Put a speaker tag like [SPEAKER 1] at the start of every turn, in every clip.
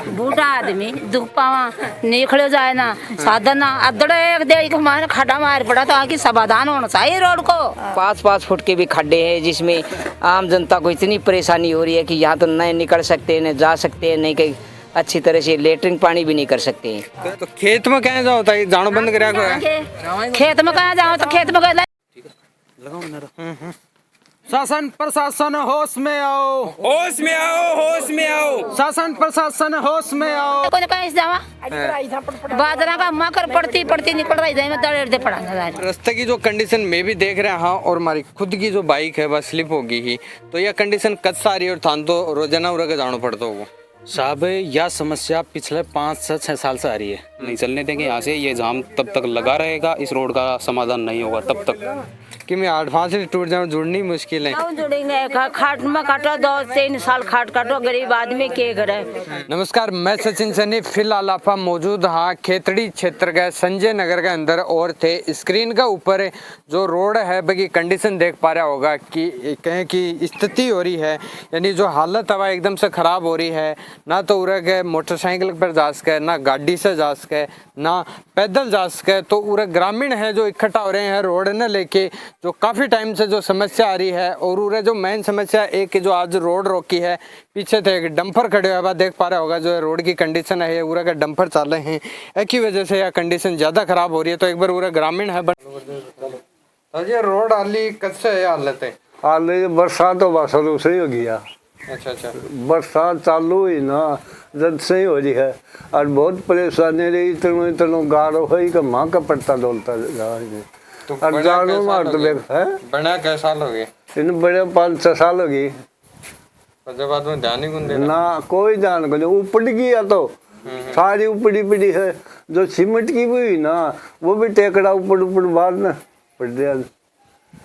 [SPEAKER 1] बूढ़ा आदमी धूपावा निकले जाए ना साधन ना अदड़े एक दे हमारे खड्डा मार पड़ा तो आगे समाधान होना चाहिए रोड को।
[SPEAKER 2] 5-5 फुट के भी खड्डे हैं जिसमें आम जनता को इतनी परेशानी हो रही है कि यहाँ तो नहीं निकल सकते, नहीं जा सकते, नहीं कहीं अच्छी तरह से लेटरिन पानी भी नहीं कर सकते हैं।
[SPEAKER 3] तो खेत में कहाँ जाओ था जानो बंद करा
[SPEAKER 1] खेत में कहाँ जाओ तो खेत में
[SPEAKER 4] शासन प्रशासन होश में आओ,
[SPEAKER 3] होश में आओ, होश में आओ।
[SPEAKER 4] शासन प्रशासन होश में आओ।
[SPEAKER 1] कौन कहीं से जावा बाजरा का मकर पड़ती पड़ती निकल रही है, मैं दड़ेड़ दे पड़ा।
[SPEAKER 3] रास्ते की जो कंडीशन मैं भी देख रहा हूँ और हमारी खुद की जो बाइक है वह स्लिप होगी ही, तो यह कंडीशन कद सारी और थान तो रोजाना उरा जाना पड़ता होगा।
[SPEAKER 5] साहब यह समस्या पिछले 5 से 6 साल से आ रही है। नहीं चलने देंगे यहाँ से, ये जाम तब तक लगा रहेगा, इस रोड का समाधान नहीं होगा तब तक
[SPEAKER 3] कि मैं 8-5 से टूट जाऊँ, जुड़नी मुश्किल है।
[SPEAKER 1] जुड़ेंगे खाट में काटो 2-3 साल खाट काटो, गरीब आदमी के घर है।
[SPEAKER 3] नमस्कार, मैं सचिन सैनी। फिलहाल आप मौजूद हाँ खेतड़ी क्षेत्र के संजय नगर के अंदर और थे। स्क्रीन का ऊपर जो रोड है बाकी कंडीशन देख पा रहा होगा कि कहें कि स्थिति हो रही है, यानी जो हालत हवा एकदम से ख़राब हो रही है। ना तो उरा के मोटरसाइकिल पर जा सके, ना गाड़ी से जा सके, ना पैदल जा सके। तो उरा ग्रामीण है जो इकट्ठा हो रहे हैं रोड न लेके, जो काफ़ी टाइम से जो समस्या आ रही है। और उरे जो मेन समस्या एक जो आज रोड रोकी है, पीछे थे एक डंपर खड़े हुए देख पा रहा होगा जो रोड की कंडीशन है, उरा का डंपर चल रहे हैं, एक ही वजह से यह कंडीशन ज़्यादा खराब हो रही है। तो एक बार उरा ग्रामीण है ये रोड हाली कैसे है हालत है?
[SPEAKER 6] हाल बरसात तो बस दूसरी हो गया।
[SPEAKER 3] अच्छा
[SPEAKER 6] बरसात चालू हुई ना जब से ही हो रही है और बहुत परेशानी रही। इतना गाढ़ो है कि माँ का पट्टा डोलता
[SPEAKER 3] तो
[SPEAKER 6] और जानो मार तो देख है
[SPEAKER 3] बना कैसा साल हो गए?
[SPEAKER 6] इन बड़े 5-6 साल हो गई।
[SPEAKER 3] जब बाद में ध्यान ही कौन देना?
[SPEAKER 6] ना कोई ध्यान को नहीं, उपड़ गया तो सारी उपड़ी पड़ी है। जो सीमेंट की भी हुई ना वो भी टेकड़ा ऊपर बाहर न पड़ गया।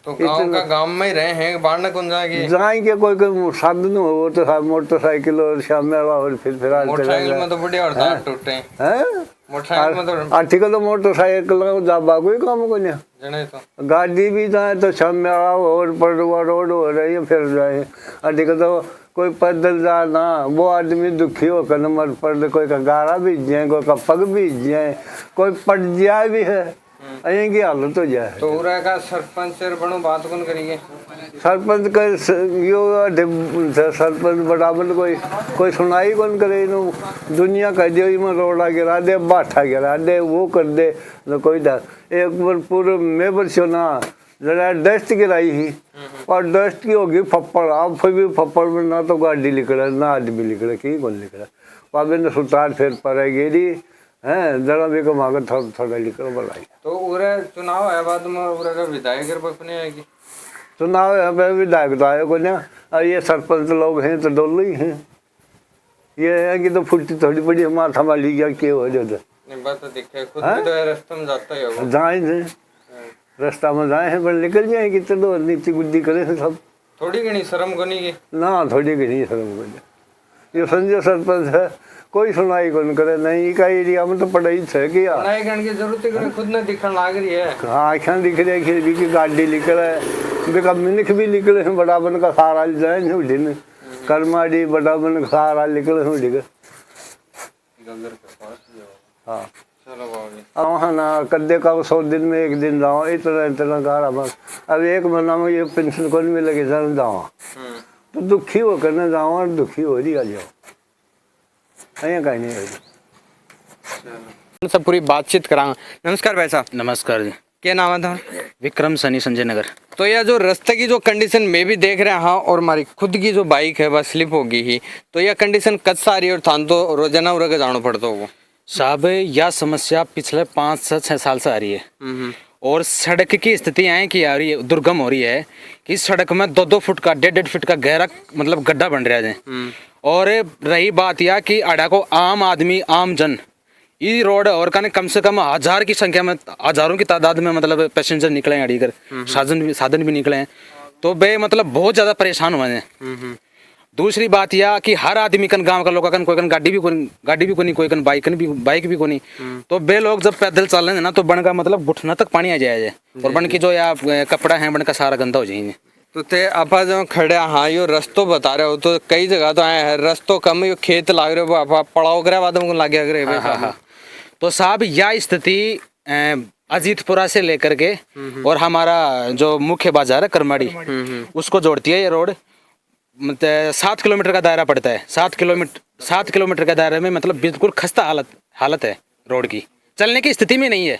[SPEAKER 3] तो गांव में ही रहे हैं, बाहर न कौन जाएंगे?
[SPEAKER 6] जाएंगे कोई साधन हो तो मोटरसाइकिल और शाम और फिर
[SPEAKER 3] मोटरसाइकिल में तो बड़े और दांत टूटे हैं। मोटरसाइकिल में तो
[SPEAKER 6] आर्टिकल तो मोटरसाइकिल जाबा कोई काम को नहीं
[SPEAKER 3] जने तो
[SPEAKER 6] गाड़ी भी जाए तो शाम और पड़वा रोड हो रही है फिर जाए। आर्टिकल तो कोई पैदल जाना वो आदमी दुखी होकर नंबर पर कोई का गाड़ा बीज जाए, कोई का पग बीज जाए, कोई पट जाए भी है। अं की हालत हो जाए।
[SPEAKER 3] तो उरा का सरपंच से बनो बात कौन करेंगे?
[SPEAKER 6] सरपंच का यो सरपंच बराबर कोई सुनाई कौन करे। दुनिया कह दे रोड़ा गिरा दे, बाठा गिरा दे, वो कर दे न कोई डर। एक बार पूरे में बरसो ना जरा डस्ट गिराई ही और डस्ट की होगी फप्पड़। अब फिर भी फप्पड़ में ना तो गाड़ी निकले ना आदमी निकले, की कौन निकले। पाबे ने सुतार फिर पर गिरी है जरा भी कमा कर थोड़ा निकल बनाई।
[SPEAKER 3] तो उरा चुनाव है बाद में उरा का विधायक अपने आएगी?
[SPEAKER 6] चुनाव है विधायक तो आए को ना, और ये सरपंच लोग हैं तो डोल ही हैं। ये है कि तो फुटी थोड़ी बड़ी माथा माली क्या के हो जाता
[SPEAKER 3] नहीं बात तो दिखे खुद भी तो रास्ते में जाता ही होगा।
[SPEAKER 6] जाए थे रास्ता में जाए हैं पर निकल जाए कि तो नीचे गुद्दी करे हैं सब।
[SPEAKER 3] थोड़ी घनी शर्म को नहीं की
[SPEAKER 6] ना थोड़ी घनी शर्म को नहीं। ये संजय सरपंच है कोई सुनाई कौन करे नहीं का एरिया में तो पढ़ाई है कि यार
[SPEAKER 3] सुनाई करने की जरूरत है, खुद न दिखने लग रही है।
[SPEAKER 6] आँखें दिख रही है, खिड़की की गाड़ी निकल है, बेका मिनख भी निकले हैं, बड़ा बन का सारा जाए नहीं दिन कर्माड़ी बड़ा बन का सारा निकले हैं डिगर। हाँ हाँ ना कद्दे का 100 दिन में 1 दिन जाओ इतना गारा बस। अब 1 महीना में ये पेंशन कौन मिलेगी सर जाओ तो दुखी हो करने जाओ और दुखी हो रही आ जाओ कहीं नहीं
[SPEAKER 3] सब पूरी बातचीत करांगा। नमस्कार भाई साहब।
[SPEAKER 5] नमस्कार जी।
[SPEAKER 3] क्या नाम है था?
[SPEAKER 5] विक्रम सनी संजय नगर।
[SPEAKER 3] तो यह जो रास्ते की जो कंडीशन मैं भी देख रहा हूँ और हमारी खुद की जो बाइक है वह स्लिप होगी ही, तो यह कंडीशन कद सारी और थान तो रोजाना उरा के जाना पड़ता होगा।
[SPEAKER 5] साहब यह समस्या पिछले 5 से 6 साल से आ रही है और सड़क की स्थिति है कि आ रही है, दुर्गम हो रही है कि सड़क में 2-2 फुट का 1.5 फुट का गहरा मतलब गड्ढा बन रहा है। और रही बात यह कि अड़ा को आम आदमी आम जन ये रोड और कम से कम 1000 की संख्या में, हजारों की तादाद में मतलब पैसेंजर निकले हैं अड़ीगर, साधन भी निकले हैं, तो वे मतलब बहुत ज़्यादा परेशान हुए हैं। दूसरी बात यह कि हर आदमी कन गांव का लोग कन कोई कन गाड़ी भी कोनी, कोई कन बाइक भी कोनी, तो वे लोग जब पैदल चल रहे हैं ना तो बन का मतलब घुटना तक पानी आ जाए और बन की जो या कपड़ा है बन का सारा गंदा हो जाएंगे।
[SPEAKER 3] तो ते आपा जो खड़े हाँ यो रस्तो बता रहे हो तो कई जगह तो आए हैं रस्तो कम यो खेत लाग रहे हो आपा पड़ाव करे बाद में लागे अगर
[SPEAKER 5] हाँ। तो साहब यह स्थिति अजीतपुरा से लेकर के और हमारा जो मुख्य बाजार है करमाड़ी उसको जोड़ती है ये रोड। मतलब 7 किलोमीटर का दायरा पड़ता है। 7 किलोमीटर का दायरे में मतलब बिल्कुल खस्ता हालत है रोड की, चलने की स्थिति में नहीं है।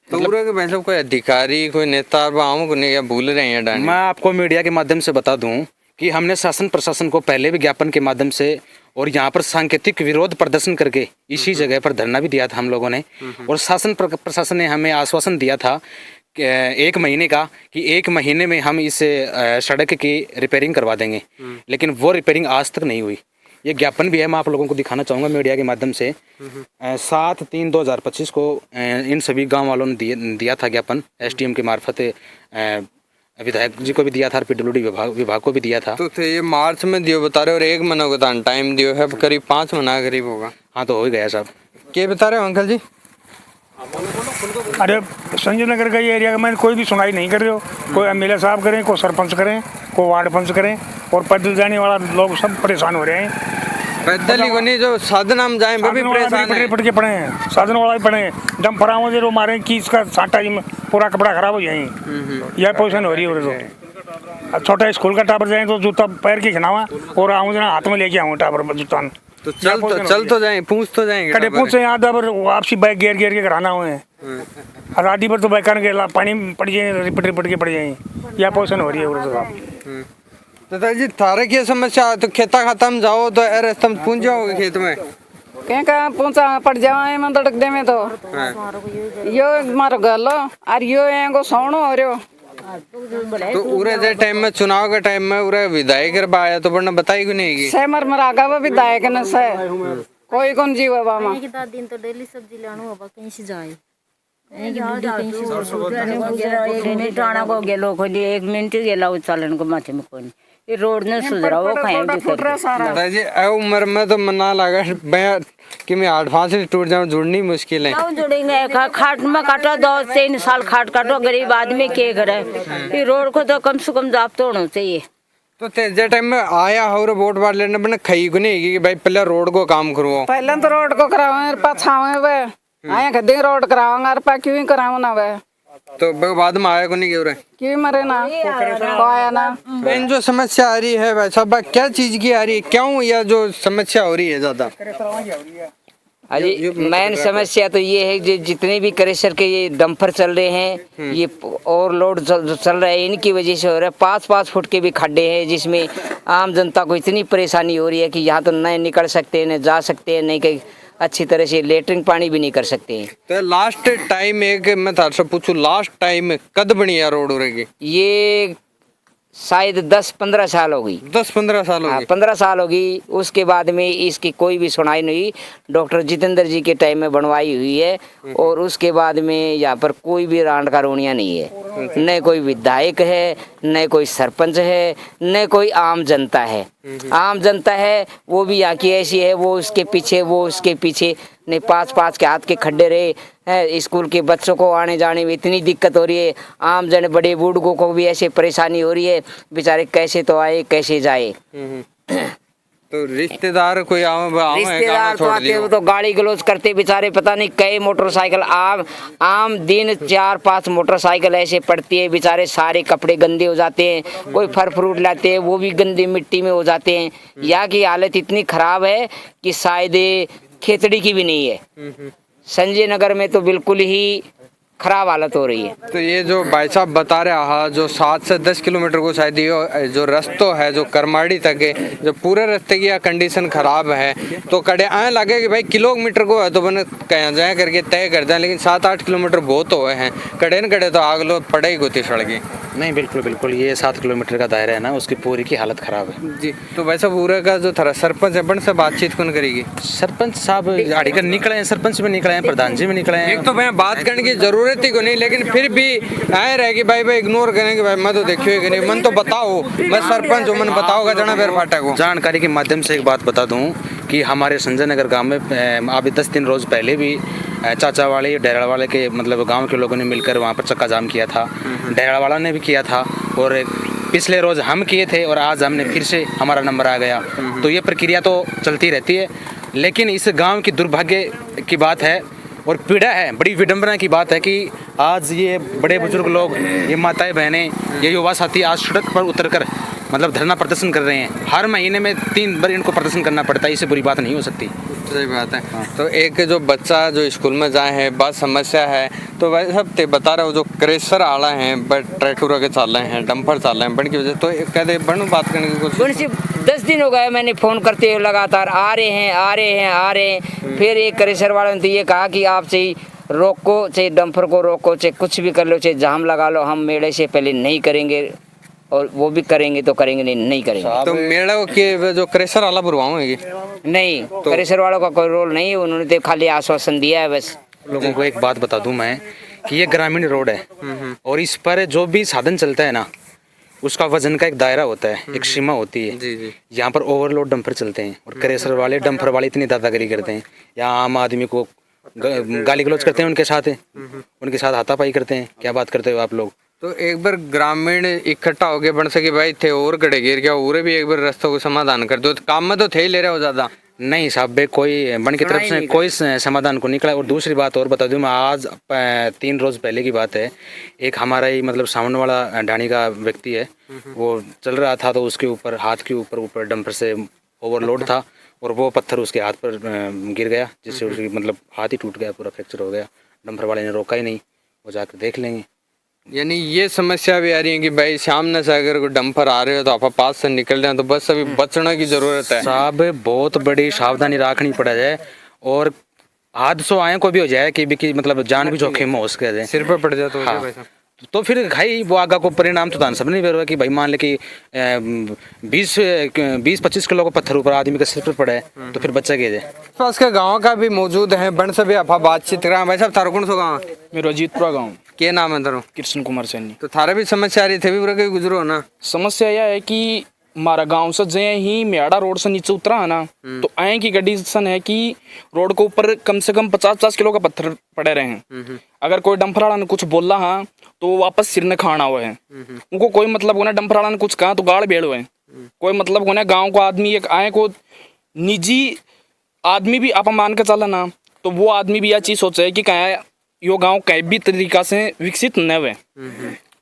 [SPEAKER 3] तो पूरे के भाई साहब कोई अधिकारी कोई नेता आम को नहीं भूल रहे हैं डांडी।
[SPEAKER 5] मैं आपको मीडिया के माध्यम से बता दूं कि हमने शासन प्रशासन को पहले भी ज्ञापन के माध्यम से और यहाँ पर सांकेतिक विरोध प्रदर्शन करके इसी जगह पर धरना भी दिया था हम लोगों ने। और शासन प्रशासन ने हमें आश्वासन दिया था 1 महीने का कि 1 महीने में हम इस सड़क की रिपेयरिंग करवा देंगे, लेकिन वो रिपेयरिंग आज तक नहीं हुई। ये ज्ञापन भी है, मैं आप लोगों को दिखाना चाहूँगा मीडिया के माध्यम से। 7/3/2025 को इन सभी गांव वालों ने दिया था ज्ञापन, SDM के मार्फत विधायक जी को भी दिया था और PWD विभाग को भी दिया था।
[SPEAKER 3] तो ये मार्च में दियो बता रहे और 1 महीना का टाइम दियो है, करीब 5 महीना करीब होगा।
[SPEAKER 5] हाँ तो हो ही गया साहब।
[SPEAKER 3] क्या बता रहे हो अंकल जी?
[SPEAKER 7] अरे संजय नगर का ये एरिया का मैंने कोई भी सुनाई नहीं कर रहे हो। कोई MLA साहब करें, कोई सरपंच करें, कोई वार्ड पंच करें, और पैदल जाने वाला लोग सब परेशान हो रहे हैं।
[SPEAKER 3] पैदल ही कोनी जो साधन हम जाएं वो भी परेशान है।
[SPEAKER 7] पट के पड़े हैं, साधन वाला भी पड़े हैं, दम फराओ जो मारे कि इसका साटा में पूरा कपड़ा खराब हो जाए। यह पोजिशन हो रही है। तो छोटा स्कूल का टावर जाए तो जूता पैर के खिनावा और आऊँ जना हाथ में लेके आऊँ टावर जूता।
[SPEAKER 3] तो चल तो जाएं, पूछ तो जाएंगे।
[SPEAKER 7] कटे पूछ यहाँ पर वापसी बाइक गेर के कराना हुए हैं। आजादी पर तो बाइक के पानी पड़ जाए, रिपट के पड़ जाए। यह पोजिशन हो रही है।
[SPEAKER 3] तो जी थारे की समस्या तो खेता खाता में जाओ तो रास्ते में पहुंच जाओगे खेत में
[SPEAKER 8] कहीं पहुंचा पड़ जाए मैं तड़क दे में तो यो मारो गलो और यो एगो सोनो हो रहो।
[SPEAKER 3] तो उरे जे टाइम में चुनाव के टाइम में उरे विधायक कर आया तो बढ़ना बताई क्यों नहीं की
[SPEAKER 8] से मरागा वो विधायक न से कोई कौन जीव बामा
[SPEAKER 9] दिन तो डेली सब्जी लानो होबा कहीं से जाए
[SPEAKER 1] टाणा को गेलो कोई 1 मिनट गेला उचालन को माथे में कोई ये रोड ने सुधरा वो कहीं भी कर
[SPEAKER 3] जी उम्र में तो मना लगा मैं कि मैं 8 से टूट जाऊं, जुड़नी मुश्किल है।
[SPEAKER 1] क्यों जुड़ेंगे? खाट में काटो 2-3 साल खाट काटो, गरीब आदमी के करे। ये रोड को तो कम से कम जाप तो होना चाहिए।
[SPEAKER 3] तो तेजे टाइम में आया हो वोट बार लेने बने खई को नहीं कि भाई पहले रोड को काम करो।
[SPEAKER 8] पहले तो रोड को करावे पाछावे वे आया कदे रोड करावांगा और पा क्यों करावो ना वे
[SPEAKER 3] तो बाद में आया को नहीं क्यों
[SPEAKER 8] क्यों मरे ना को आया ना।
[SPEAKER 3] मेन जो समस्या आ रही है भाई साहब क्या चीज की आ रही है, क्यों यह जो समस्या हो रही है ज्यादा?
[SPEAKER 2] अजी मेन समस्या तो ये है कि जितने भी क्रेशर के ये डंपर चल रहे हैं ये ओवरलोड चल रहे हैं, इनकी वजह से हो रहा है। 5-5 फुट के भी खड्डे हैं जिसमें आम जनता को इतनी परेशानी हो रही है कि यहाँ तो न निकल सकते न जा सकते नहीं कहीं अच्छी तरह से लेटरिंग पानी भी नहीं कर सकते हैं।
[SPEAKER 3] तो लास्ट टाइम एक मैं थारे से पूछूं लास्ट टाइम कद बनी है रोड उरेगी?
[SPEAKER 2] ये शायद 10-15 साल हो गई।
[SPEAKER 3] 10-15 साल हो गई।
[SPEAKER 2] 15 साल हो गई। उसके बाद में इसकी कोई भी सुनाई नहीं। डॉक्टर जितेंद्र जी के टाइम में बनवाई हुई है और उसके बाद में यहाँ पर कोई भी रांड का रोनिया नहीं है, न कोई विधायक है, न कोई सरपंच है, न कोई आम जनता है। आम जनता है वो भी यहाँ की ऐसी है, वो उसके पीछे ने 5-5 के हाथ के खड्डे रहे हैं। स्कूल के बच्चों को आने जाने में इतनी दिक्कत हो रही है, आम जन बड़े बुजुर्गों को भी ऐसे परेशानी हो रही है, बेचारे कैसे तो आए कैसे जाए।
[SPEAKER 3] तो रिश्तेदार कोई
[SPEAKER 2] रिश्तेदार तो आते हो तो गाड़ी गलौज करते बेचारे, पता नहीं कई मोटरसाइकिल आम दिन 4-5 मोटरसाइकिल ऐसे पड़ती है, बेचारे सारे कपड़े गंदे हो जाते हैं। कोई फल फ्रूट लाते हैं वो भी गंदी मिट्टी में हो जाते हैं। यहाँ की हालत इतनी खराब है कि शायद खेतड़ी की भी नहीं है। संजय नगर में तो बिल्कुल ही खराब हालत हो रही है।
[SPEAKER 3] तो ये जो भाई साहब बता रहे हैं जो 7 से 10 किलोमीटर को शायद ये जो रास्ता है जो करमाड़ी तक है, जो पूरे रास्ते की कंडीशन खराब है, तो कड़े आए लगे कि भाई किलोमीटर को है तो बने कहीं जाए करके तय कर दें, लेकिन 7-8 किलोमीटर बहुत हुए हैं। कड़े न कड़े तो आग लो पड़े ही गोती सड़की।
[SPEAKER 5] नहीं बिल्कुल ये 7 किलोमीटर का दायरा है ना, उसकी पूरी की हालत खराब है
[SPEAKER 3] जी। तो वैसा पूरे का जो था सरपंच है बन से बातचीत कौन करेगी?
[SPEAKER 5] सरपंच साहब गाड़ी कर निकले हैं, सरपंच में निकले हैं, प्रधान जी में निकले हैं।
[SPEAKER 3] एक तो भाई बात करने की जरूरत ही को नहीं, लेकिन फिर भी आए रहेगी भाई इग्नोर करेंगे। भाई मैं तो देखियो कि नहीं, मन तो बताओ, मैं सरपंच हूँ, मन बताओगा जना फिर फाटा को।
[SPEAKER 5] जानकारी के माध्यम से एक बात बता दूं कि हमारे संजय नगर गांव में अभी 10 दिन रोज पहले भी चाचा वाले डेरा वाले के मतलब गांव के लोगों ने मिलकर वहां पर चक्का जाम किया था। डेरा वाला ने भी किया था और पिछले रोज हम किए थे और आज हमने फिर से हमारा नंबर आ गया। तो ये प्रक्रिया तो चलती रहती है, लेकिन इस गांव की दुर्भाग्य की बात है और पीड़ा है, बड़ी विडंबना की बात है कि आज ये बड़े बुजुर्ग लोग, ये माताएं बहनें, ये युवा साथी आज सड़क पर उतरकर मतलब धरना प्रदर्शन कर रहे हैं। हर महीने में 3 बार इनको प्रदर्शन करना पड़ता है, इससे बुरी बात नहीं हो सकती।
[SPEAKER 3] सही बात है। तो एक जो बच्चा जो स्कूल में जाए है, बात समस्या है, तो वैसे सब ते बता रहे हो जो क्रेशर आला हैं, बट ट्रैक्टर के चाल रहे हैं, डंपर चाल रहे हैं, बन की वजह तो कहते बन बात करने की कोशिश।
[SPEAKER 2] 10 दिन हो गए मैंने फोन करते हुए लगातार आ रहे हैं। फिर एक क्रेशर वाले ने ये कहा कि आप चाहे रोको, चाहे डंपर को रोको, चाहे कुछ भी कर लो, चाहे जाम लगा लो, हम मेले से पहले नहीं करेंगे, और वो भी करेंगे तो करेंगे, नहीं करेंगे।
[SPEAKER 3] तो मेला के जो क्रेशर वाला बुरवाऊंगी
[SPEAKER 2] नहीं, क्रेशर वालों का कोई रोल नहीं है, उन्होंने तो खाली आश्वासन दिया है बस।
[SPEAKER 5] लोगों को एक बात बता दूं मैं कि ये ग्रामीण रोड है और इस पर जो भी साधन चलता है ना, उसका वजन का एक दायरा होता है, एक सीमा होती है।
[SPEAKER 3] जी जी।
[SPEAKER 5] यहाँ पर ओवरलोड डंपर चलते हैं और क्रेशर वाले, डंपर वाले इतनी दादागिरी करते हैं, यहाँ आम आदमी को गाली गलौज करते हैं, उनके साथ हाथापाई करते हैं। क्या बात करते हो आप लोग?
[SPEAKER 3] तो एक बार ग्रामीण इकट्ठा हो गए बन सके भाई थे और गड़े गिर गया और भी एक बार रास्तों को समाधान कर दो। काम में तो थे ही ले रहे हो ज्यादा
[SPEAKER 5] नहीं साहब बे, कोई बन की तरफ से कोई समाधान को निकला। और दूसरी बात और बता दूं मैं, आज 3 रोज पहले की बात है, एक हमारा ही मतलब सामने वाला ढाणी का व्यक्ति है, वो चल रहा था तो उसके ऊपर हाथ के ऊपर डंपर से ओवरलोड था और वो पत्थर उसके हाथ पर गिर गया, जिससे उसकी मतलब हाथ ही टूट गया, पूरा फ्रैक्चर हो गया। डंपर वाले ने रोका ही नहीं, वो जाकर देख लेंगे।
[SPEAKER 3] यानी ये समस्या भी आ रही है कि भाई सामने से अगर कोई डंपर आ रहे हो तो आप पास से निकल जाए, तो बस अभी बचने की जरूरत है
[SPEAKER 5] साहब। बहुत बड़ी सावधानी रखनी पड़ा जाए और हादसों आए को भी हो जाए कि मतलब जान भी जोखिम में हो सके,
[SPEAKER 3] सिर पर पड़ जाए तो
[SPEAKER 5] हाँ। तो फिर भाई वो आगा को परिणाम तो सब नहीं बेर कि भाई मान ले कि 20-25 किलो का पत्थर ऊपर आदमी के सिर पर पड़ा है तो फिर बच्चा के जाए।
[SPEAKER 3] पास के गाँव का भी मौजूद है, बन सभी आप बातचीत करा। भाई साहब थारा कौन सा गाँव?
[SPEAKER 10] मेरा अजीतपुरा गाँव।
[SPEAKER 3] क्या नाम है तारो?
[SPEAKER 10] कृष्ण कुमार सैनी।
[SPEAKER 3] तो थारा भी समस्या आ रही थी, भी गुजरो ना?
[SPEAKER 10] समस्या यह है कि हमारा गांव से जय ही मेड़ा रोड से नीचे उतरा है ना, तो आए की कंडीशन है कि रोड के ऊपर कम से कम 50-50 किलो का पत्थर पड़े रहे हैं। अगर कोई डंपर वाला ने कुछ बोला हाँ तो वापस सिर ने खाना हुआ है। उनको कोई मतलब होना, डंपर वाला ने कुछ कहा तो गाड़ बेड़ हुए, कोई मतलब होना। गाँव को आदमी एक आए को निजी आदमी भी आप मान के चला ना, तो वो आदमी भी यह चीज सोचे कि क्या यो गाँव कहीं भी तरीका से विकसित न हुए।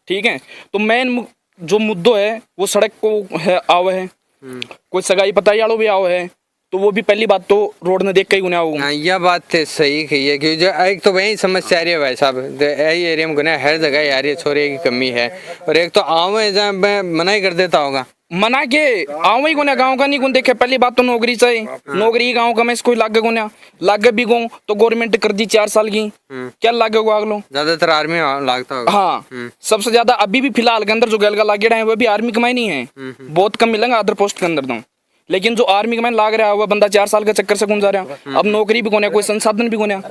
[SPEAKER 10] ठीक है, तो मेन जो मुद्दों है वो सड़क को है आवे है, कोई सगाई पताई वालों भी आवे है, तो वो भी पहली बात तो रोड ने देख के ही गुना होगा।
[SPEAKER 3] यह बात तो सही कही है कि जो एक तो वही समस्या आ रही है भाई साहब, यही एरिया में गुना हर जगह आ रही है, छोरे की कमी है। और एक तो आवे जहाँ मैं मना ही कर देता होगा,
[SPEAKER 10] मना के आवे ही गुना, गाँव का नहीं गुन देखे। पहली बात तो नौकरी चाहिए, नौकरी गाँव का में कोई लागे गुना लागे भी गो तो गवर्नमेंट कर दी 4 साल की, क्या लागे गो अगलो?
[SPEAKER 3] ज्यादातर आर्मी लागता होगा।
[SPEAKER 10] हाँ, सबसे ज्यादा अभी भी फिलहाल के अंदर जो गलगा लागे रहे हैं वो भी आर्मी कमाई नहीं है, बहुत कम मिलेंगे अदर पोस्ट के अंदर। तो लेकिन जो आर्मी कमाई लाग रहा है वो बंदा 4 साल के चक्कर से गुंजा रहा है। अब नौकरी भी कोने, कोई संसाधन भी कोने,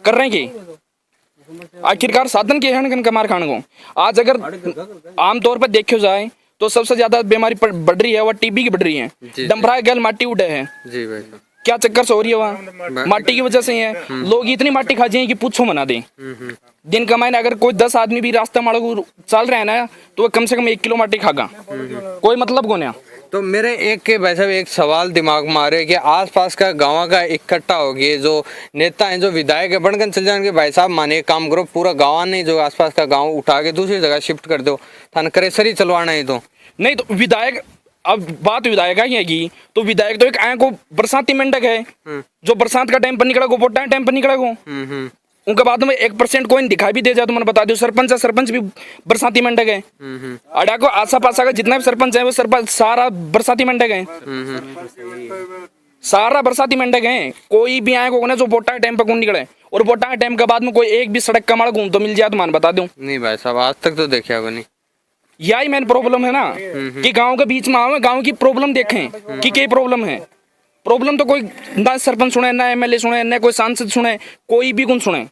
[SPEAKER 10] कर रहे हैं कि आखिरकार साधन के हैं कमार खान को। आज अगर आमतौर पर देखो जाए तो सबसे ज्यादा बीमारी बढ़ रही है वो टीबी की बढ़ रही है। डंफरा गल माटी उड़े है
[SPEAKER 3] जी भाई,
[SPEAKER 10] क्या चक्कर से हो रही है वहाँ? माटी की वजह से ही है। लोग इतनी माटी खा जाए कि पूछो मना दे। दिन का महीना अगर कोई 10 आदमी भी रास्ता माड़ो चल रहे हैं ना, तो वो कम से कम 1 किलो माटी खागा, कोई मतलब को नहीं।
[SPEAKER 3] तो मेरे एक सवाल दिमाग में आ रहे कि आसपास का गाँव का इकट्ठा हो गए जो नेता हैं, जो विधायक है, बनकर चल जाएंगे भाई साहब माने एक काम करो, पूरा गाँव नहीं जो आसपास का गाँव उठा के दूसरी जगह शिफ्ट कर दो, थाना क्रेशर ही चलवाना है। तो
[SPEAKER 10] नहीं तो विधायक, अब बात विधायक की, तो विधायक तो एक आए को बरसाती मेंढक है, जो बरसात का टाइम पर निकला गो, पोटा टाइम पर निकला गो, उनके बाद में 1% कोई दिखाई भी दे जाए तो मैंने बता दो, सरपंच है, सरपंच भी बरसाती मेंढक है। अड़ा को आसा पासा का जितना भी सरपंच है वो सरपंच सारा बरसाती मेंढक है, सारा बरसाती मेंढक है। कोई भी आए को जो वोटा टाइम पर कौन निकले, और वोटा टाइम के बाद में कोई एक भी सड़क का माड़ा घूम तो मिल जाए तो मान बता दूं
[SPEAKER 3] नहीं भाई साहब, आज तक तो देखा होगा नहीं।
[SPEAKER 10] यही मेन प्रॉब्लम है ना कि गांव के बीच में आओ, गांव की प्रॉब्लम देखें कि क्या प्रॉब्लम है। प्रॉब्लम तो कोई ना सरपंच सुने, ना एमएलए सुने, ना कोई सांसद सुने, कोई भी कौन सुने।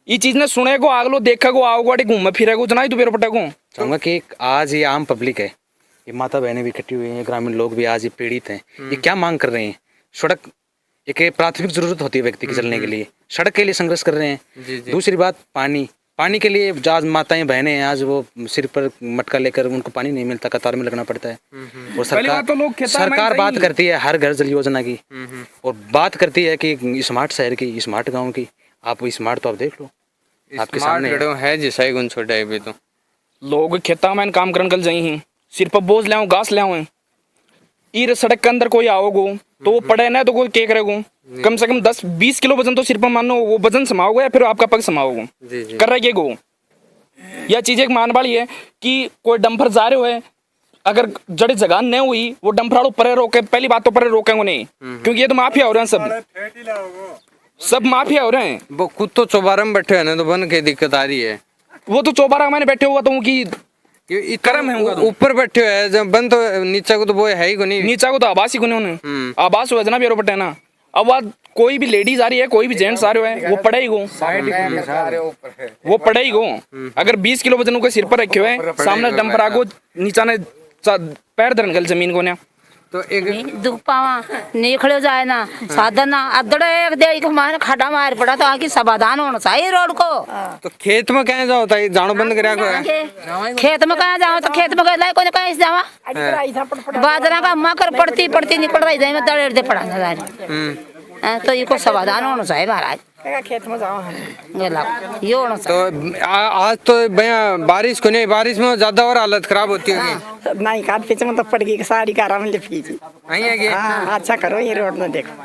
[SPEAKER 10] ये चीज ने सुने को आगलो देखा को आओ गाड़ी घूमे फिरे को जना तो बेर पटा को
[SPEAKER 5] चाहूंगा कि आज ये आम पब्लिक है, ये माता बहनें भी इकट्ठी हुई हैं, ग्रामीण लोग भी आज ये पीड़ित हैं। ये क्या मांग कर रहे हैं? सड़क एक प्राथमिक जरूरत होती है व्यक्ति के चलने के लिए, सड़क के लिए संघर्ष कर रहे हैं। दूसरी बात पानी, पानी के लिए आज माताएं बहनें हैं, आज वो सिर पर मटका लेकर उनको पानी नहीं मिलता, कतार में लगना पड़ता है। और सरकार बात करती है हर घर जल योजना की, और बात करती है कि स्मार्ट शहर की, स्मार्ट गांव की। आप स्मार्ट तो आप देख लो, आपके सामने
[SPEAKER 3] है जैसा गुण छोटा है तो
[SPEAKER 10] लोग खेता में काम करने कल जाई ही, सिर पर बोझ ले घास ले ईर सड़क के अंदर कोई आओगो तो वो पड़े ना तो कोई के करेगो, कम से कम 10-20 किलो वजन तो सिर पर मानो वो वजन समाओगे या फिर आपका पग समाओगे, कर रहे गो। यह चीज एक मान वाली है कि कोई डंपर जा रहे हो, अगर जड़ी जगह नहीं हुई वो डंपर वालों परे रोके, पहली बात तो परे रोकेंगे नहीं, क्योंकि ये तो माफिया हो रहे हैं, सब माफिया हो रहे हैं।
[SPEAKER 3] वो खुद तो चौबारा में बैठे हैं ना, तो बन के दिक्कत आ रही है।
[SPEAKER 10] वो तो चौबारा मैंने बैठे हुआ तो कि करम है
[SPEAKER 3] ऊपर बैठे हुए है, जब बंद तो नीचा को तो वो है ही को नहीं,
[SPEAKER 10] नीचा को तो आवास ही को नहीं उन्हें आवास हुआ जना बेरो पटे ना। अब बात कोई भी लेडीज आ रही है, कोई भी जेंट्स आ रहे हैं, वो पड़े ही गो, वो पड़े ही गो। अगर 20 किलो वजन को सिर पर रखे हुए, सामने डंपर आगो, नीचा ने पैर धरन गल जमीन को ना,
[SPEAKER 3] तो एक
[SPEAKER 1] दुपावा निकले जाए ना साधन ना अदड़े एक दे मार खड़ा मार पड़ा तो आगे समाधान होना चाहिए रोड को।
[SPEAKER 3] तो खेत में कहाँ जाओ था, जानो बंद करा को
[SPEAKER 1] खेत में कहाँ जाओ तो खेत में गए कोई कहीं जावा बादरा का मकर पड़ती निकल रही जाए में दड़े दे पड़ा तो ये को समाधान होना चाहिए महाराज।
[SPEAKER 8] खेत में जाओ
[SPEAKER 1] ये होना
[SPEAKER 3] तो आज तो बारिश को नहीं, बारिश में ज्यादा और हालत खराब होती होगी।
[SPEAKER 8] नहीं काट पीछे में तो पड़ गई सारी कार में लिपकी थी। अच्छा करो ये रोड में देखो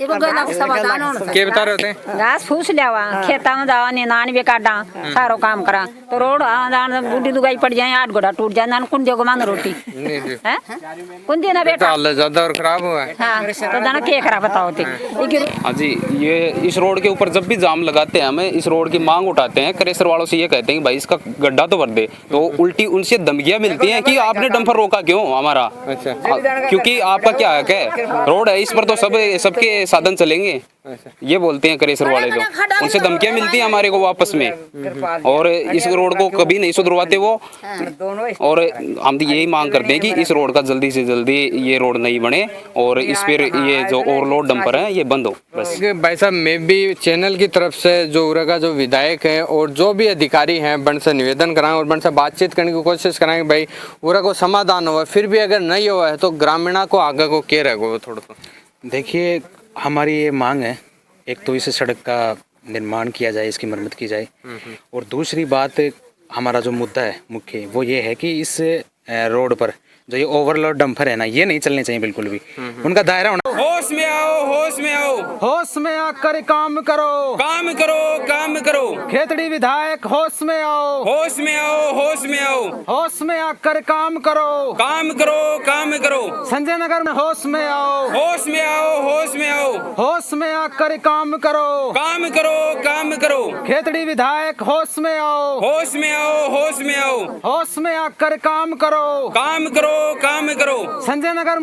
[SPEAKER 1] ये को गला समाधान होना चाहिए।
[SPEAKER 3] क्या बता रहे होते हैं?
[SPEAKER 1] घास फूस लियावा खेता में जावा निनान भी काटा सारो काम करा तो रोड बूढ़ी दुगाई पड़ जाए, 8 घोड़ा टूट जाए, कुन देगो मान रोटी है कुन देना बेटा,
[SPEAKER 3] हालत ज्यादा और खराब हुआ है।
[SPEAKER 1] हाँ तो दाना क्या करा बताओ थे।
[SPEAKER 11] हाँ जी, ये इस रोड के ऊपर जब भी जाम लगाते हैं, हमें इस रोड की मांग उठाते हैं, क्रेशर वालों से ये कहते हैं कि भाई इसका गड्ढा तो भर दे, तो उल्टी उनसे धमकियां मिलती हैं कि आपने डंपर रोका क्यों हमारा। अच्छा। क्योंकि आपका क्या हक है, रोड है इस पर तो सबके साधन चलेंगे, ये बोलते हैं क्रेशर वाले। तो उनसे धमकियां मिलती हैं हमारे को वापस में, और इस रोड को कभी नहीं सुधरवाते वो। और हम यही मांग करते हैं कि इस रोड का जल्दी से जल्दी ये रोड नहीं बने और इस पर ये जो ओवरलोड डंपर है ये बंद हो बस।
[SPEAKER 3] भाई साहब, मैं भी चैनल की तरफ से जो उरा का जो विधायक है और जो भी अधिकारी हैं बन से निवेदन कराएं और बन से बातचीत करने की कोशिश कराएं कि भाई उरा को समाधान हुआ, फिर भी अगर नहीं हुआ है तो ग्रामीणा को आगे को क्या रहेगा थोड़ा सा।
[SPEAKER 5] देखिए, हमारी ये मांग है, एक तो इस सड़क का निर्माण किया जाए, इसकी मरम्मत की जाए, और दूसरी बात हमारा जो मुद्दा है मुख्य वो ये है कि इस रोड पर जो ये ओवरलोड डंपर है ना, ये नहीं चलने चाहिए बिल्कुल भी, उनका दायरा होना।
[SPEAKER 11] होश में आओ, होश में आओ,
[SPEAKER 4] होश में आकर काम करो,
[SPEAKER 11] काम करो, काम करो।
[SPEAKER 4] खेतड़ी विधायक होश में आओ,
[SPEAKER 11] होश में आओ, होश में आओ,
[SPEAKER 4] होश में आकर काम करो,
[SPEAKER 11] काम करो, काम करो।
[SPEAKER 4] संजय नगर में होश में आओ,
[SPEAKER 11] होश में आओ, होश में आओ,
[SPEAKER 4] होश में आकर काम करो,
[SPEAKER 11] काम करो, काम करो।
[SPEAKER 4] खेतड़ी विधायक होश में आओ,
[SPEAKER 11] होश में आओ, होश में आओ,
[SPEAKER 4] होश में आकर काम करो,
[SPEAKER 11] काम करो, काम करो।
[SPEAKER 4] संजय नगर